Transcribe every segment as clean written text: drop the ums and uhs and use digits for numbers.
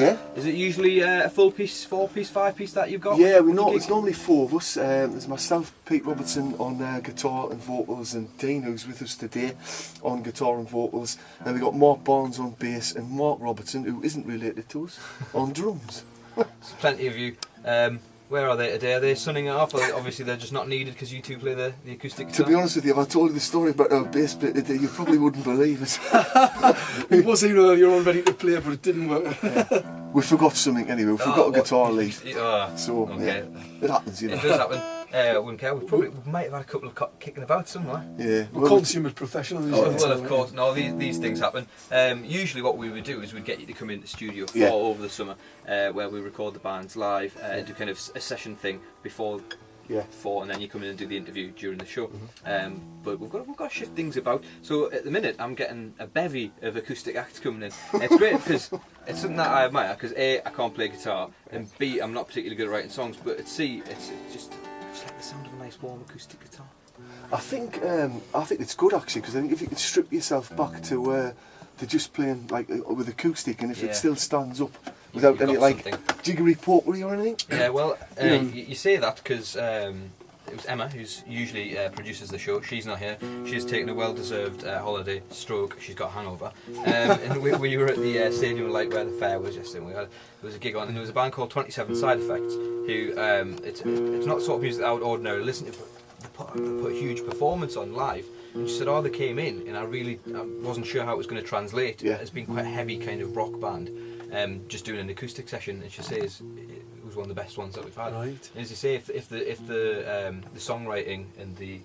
Yeah. Is it usually a full piece, 4-piece, 5-piece that you've got? Yeah, it's normally 4 of us. There's myself, Pete Robertson on guitar and vocals, and Dean, who's with us today, on guitar and vocals. And we've got Mark Barnes on bass and Mark Robertson, who isn't related to us, on drums. There's plenty of you. Where are they today? Are they sunning it off? Obviously they're just not needed because you two play the acoustic guitar. To be honest with you, if I told you the story about our bass player today, you probably wouldn't believe it. It was here earlier on ready to play, but it didn't work. We forgot something anyway, we forgot a guitar lead. So, okay. Yeah, it happens, you know. It does happen. I wouldn't care. We might have had a couple of kicking about somewhere. Yeah. We're consummate professionals. Well, of course. No, these things happen. Usually what we would do is we'd get you to come in the studio over the summer, where we record the bands live, do kind of a session thing before, and then you come in and do the interview during the show. But we've got to shift things about. So at the minute I'm getting a bevy of acoustic acts coming in. It's great because it's something that I admire, because A, I can't play guitar, and B, I'm not particularly good at writing songs, but at C, it's just like the sound of a nice warm acoustic guitar. I think it's good actually, because I think if you can strip yourself back to just playing like with acoustic, and if it still stands up without any like jiggery pokery or anything. Yeah, well, you say that because it was Emma, who's usually produces the show. She's not here. She's taken a well-deserved holiday stroke. She's got a hangover. And we were at the stadium like where the fair was yesterday. There was a gig on, and there was a band called 107 Side Effects, who it's not the sort of music that I would ordinarily listen to, but they put a huge performance on live. And she said, they came in, and I wasn't sure how it was going to translate. It's been quite a heavy kind of rock band, just doing an acoustic session. And she says it was one of the best ones that we've had. Right. And as you say, if the songwriting and the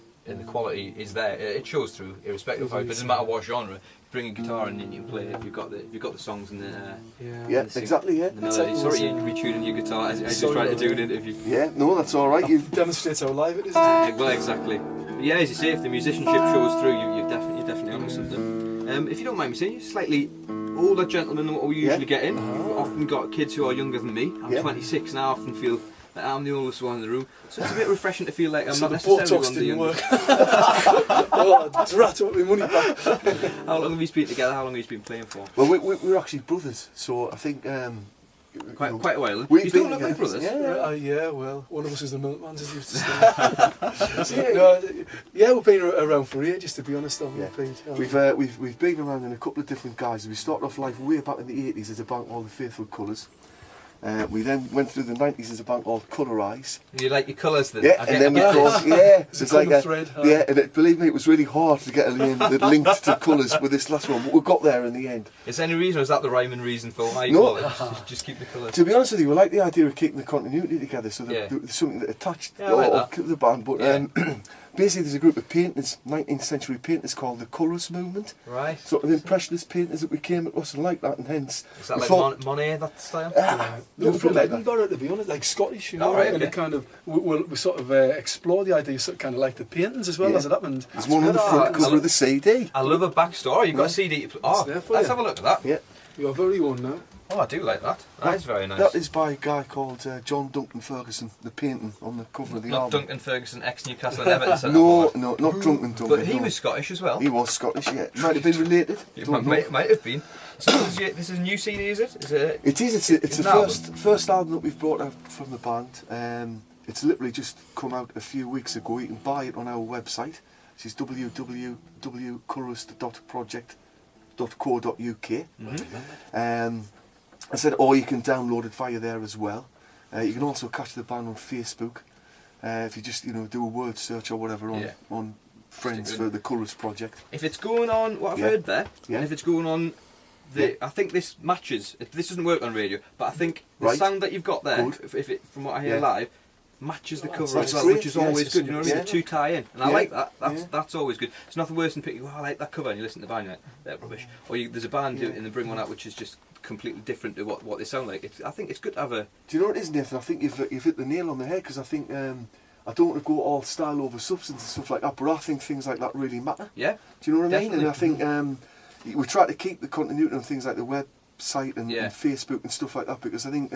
quality is there, it shows through, irrespective of how. It doesn't matter what genre. Bring a guitar and you play it if you've got the songs and the exactly. The melody. Sorry, you're retuning your guitar as you're trying to do an interview. Yeah, no, that's all right. You demonstrate how live it is. Well, exactly. But yeah, as you say, if the musicianship shows through, you're definitely onto something. If you don't mind me saying, you're slightly older gentlemen than what we usually get in. We've often got kids who are younger than me. I'm 26 and I often feel that I'm the oldest one in the room. So it's a bit refreshing to feel like I'm not necessarily one of the youngest. Oh, drat up my money back. How long have you been together? How long have you been playing for? Well, we're actually brothers, so I think quite a while. You don't look like brothers. Yeah, well, one of us is the milkman, as you used to say. We've been around for ages, to be honest. We've been around in a couple of different guises. We started off life way back in the 80s as a band called the Faithful Colours. We then went through the 90s as a band called Colourist. You like your colours then? Yeah, and then we thought, so it's like thread. And believe me, it was really hard to get a name that linked to colours with this last one, but we got there in the end. Is there any reason, or is that the rhyming reason for why you call it? Just keep the colours. To be honest with you, we like the idea of keeping the continuity together, so there's something that attached the band. But basically, there's a group of painters, 19th century painters, called the Colourist movement. Right. Sort of impressionist painters that we came across and like that, and hence. Is that like Monet, that style? No, from Edinburgh, to be honest, like Scottish, you know, and it kind of we sort of explore the idea, sort of kind of like the paintings as well as it happened. There's one on the front cover of the CD. I love a backstory. You've got a CD. Let's have a look at that. Yeah, your very own now. Oh, I do like that. That is very nice. That is by a guy called John Duncan Ferguson, the painting on the cover of the album. Not Duncan Ferguson, ex-Newcastle and Everton. No, not Duncan. But he was Scottish as well. He was Scottish, yeah. Might have been related. Might have been. So this is a new CD, is it? It is. It's the first album that we've brought out from the band. It's literally just come out a few weeks ago. You can buy it on our website. This is www.colourist.project.co.uk. I said, or you can download it via there as well. You can also catch the band on Facebook. If you just do a word search or whatever on Friends for the Colourist Project. If it's going on what I've heard there, and if it's going on, I think this matches. This doesn't work on radio, but I think the sound that you've got there, from what I hear live, matches the cover as well, which is always good. You know what I mean? The two tie in, and I like that. That's always good. It's nothing worse than picking. I like that cover, and you listen to the band, like, they're rubbish. Or there's a band and they bring one out which is just completely different to what they sound like. I think it's good to have a. Do you know what it is, Nathan? I think you've hit the nail on the head, because I think I don't want to go all style over substance and stuff like that, but I think things like that really matter. Yeah. Do you know what I mean? Definitely. And I think we try to keep the continuity on things like the website and Facebook and stuff like that, because I think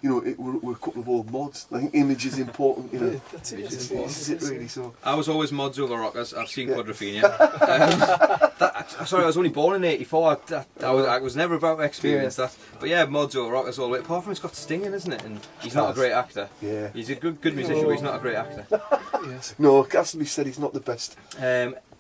you know, we're a couple of old mods. I think image is important, you know. That's Image is it. important. This is it really, so. I was always mods over rockers. I've seen Quadrophenia. Sorry, I was only born in '84. I was never about to experience that. But yeah, mods over rockers all the way. Apart from it's got stinging, isn't it? And he's not a great actor. Yeah. He's a good musician, but he's not a great actor. Yes. No, it has to be said he's not the best.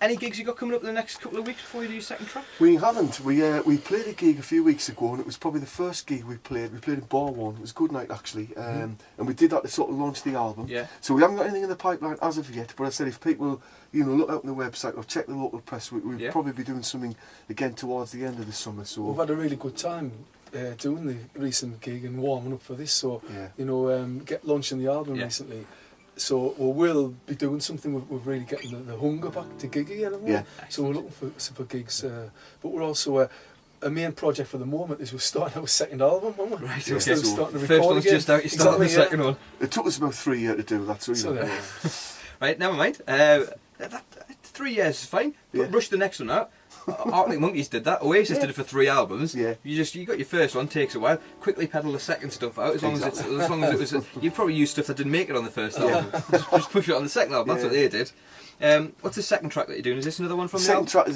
Any gigs you got coming up in the next couple of weeks before you do your second track? We haven't. We played a gig a few weeks ago, and it was probably the first gig we played. We played in Bar One. It was a good night actually, and we did that to sort of launch the album. Yeah. So we haven't got anything in the pipeline as of yet. But I said if people, you know, look out on the website or check the local press, we'll probably be doing something again towards the end of the summer. So We've had a really good time doing the recent gig and warming up for this. So you know, launching the album recently. So we'll be doing something. We're really getting the hunger back to gig again. Yeah. So we're looking for gigs, but we're also a main project for the moment is we're starting our second album, aren't we? Right. Yeah, Okay. so starting to First record one's again. just out. You start the second one. it took us about 3 years to do that. So, you know. Right. Never mind. 3 years is fine. Yeah. Rush the next one out. Arctic Monkeys did that. Oasis did it for 3 albums. Yeah. You got your first one, takes a while. Quickly pedal the second stuff out. As long as it was, you probably used stuff that didn't make it on the first album. Just push it on the second album. That's what they did. What's the second track that you're doing? Is this another one from the Second album? track is